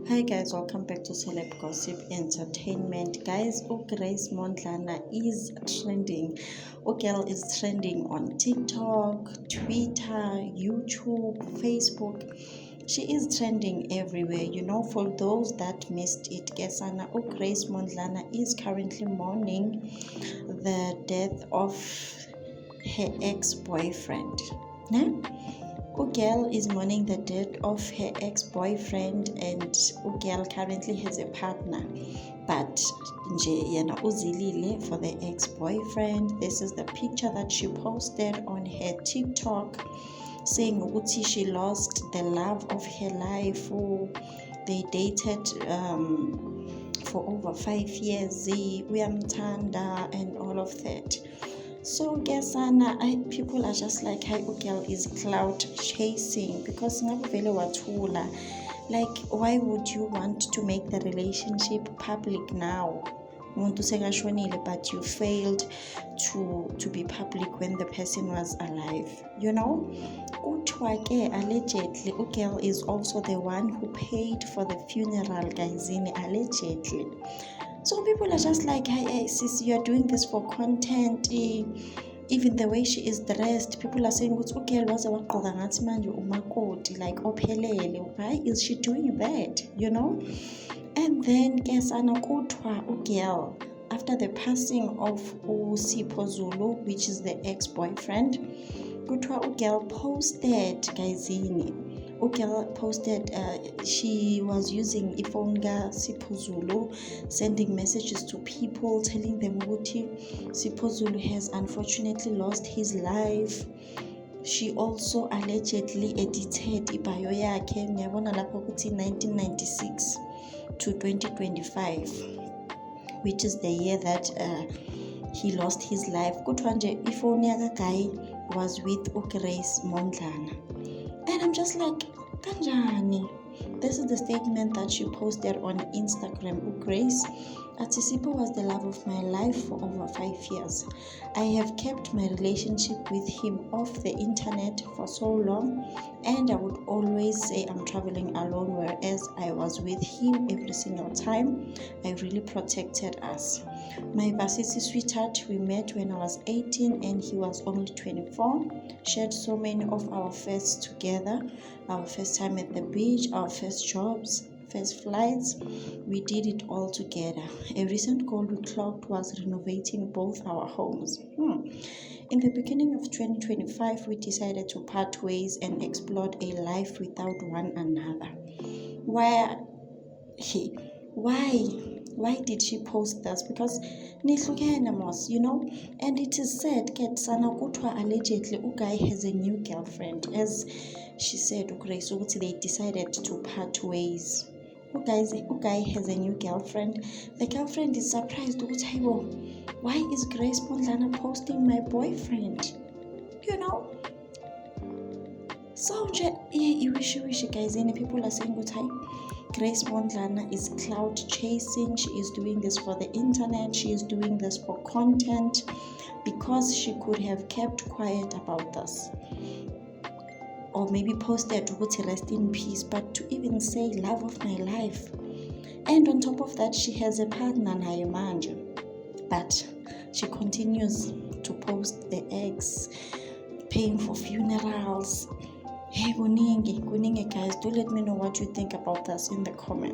Hi guys, welcome back to Celeb Gossip Entertainment. Guys, Grace Mondlana is trending. Girl is trending on TikTok, Twitter, YouTube, Facebook. She is trending everywhere. For those that missed it, Gesana Grace Mondlana is currently mourning the death of her ex-boyfriend. Girl is mourning the death of her ex-boyfriend, and Girl currently has a partner, but yena uzilile for the ex-boyfriend. This is the picture that she posted on her TikTok, saying ukuthi she lost the love of her life. They dated for over 5 years, uyamthanda and all of that. So Gesana, people are just like, hi, Girl is cloud chasing, because like, why would you want to make the relationship public now? But you failed to be public when the person was alive. Allegedly, Girl is also the one who paid for the funeral, guys, allegedly. So people are just like, hey sis, you're doing this for content. Even the way she is dressed, people are saying, like, why is she doing that? And then Girl, after the passing of Sipho Zulu, which is the ex-boyfriend, Girl posted, guysini. Girl posted she was using iphone Sipho Zulu, sending messages to people, telling them ukuthi Sipho Zulu has unfortunately lost his life. She also allegedly edited ibio yakhe, ngiyabona lapho ukuthi 1996 to 2025, which is the year that he lost his life. Kuthiwa nje iphone yaka guy was with Grace Mondlana. And I'm just like, kanjani? This is the statement that she posted on Instagram. Grace, Sipho was the love of my life for over 5 years. I have kept my relationship with him off the internet for so long, and I would always say I'm traveling alone, whereas I was with him every single time. I really protected us. My varsity sweetheart, we met when I was 18 and he was only 24. Shared so many of our firsts together. Our first time at the beach, our first jobs, first flights. We did it all together. A recent goal we clocked was renovating both our homes. In the beginning of 2025, we decided to part ways and explored a life without one another. Why did she post this? Because and it is said allegedly Guy has a new girlfriend. As she said, Grace, they decided to part ways. Guy has a new girlfriend. The girlfriend is surprised. Why is Grace Mondlana posting my boyfriend? So you wish guys, any people are saying Grace Mondlana is cloud chasing. She is doing this for the internet. She is doing this for content, because she could have kept quiet about this, or maybe posted to rest in peace, but to even say love of my life. And on top of that, she has a partner, Nayemanja, but she continues to post the ex, paying for funerals. Hey, kuningi guys, do let me know what you think about this in the comments.